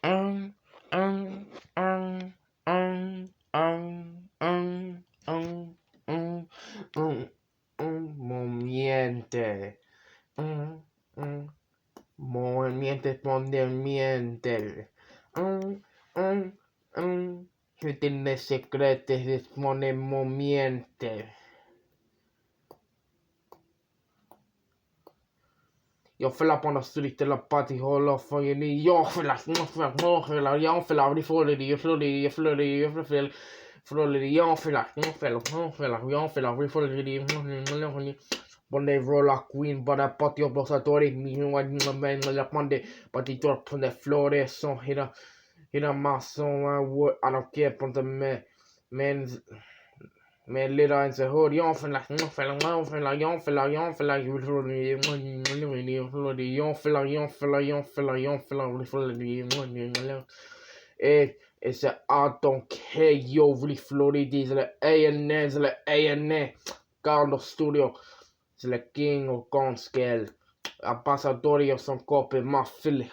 um, um, um, um, um, um, um, um, moviente, um, um, movimiento movimiento, um, um, que tiene secretos de movimiento. Jag fäller på något stryk eller party håller för det jag fäller jag fäller det får det jag fäller det jag fäller det jag fäller det jag fäller vi får det Bonde rola queen para patio posatori mi men la pande patito på de flores så hela massor I don't care på de men lilla inte hör jag för jag it's a I don't care yo really Florida the A&E Carlos Studio c'est le king of gun scale Ambassador som koper maffil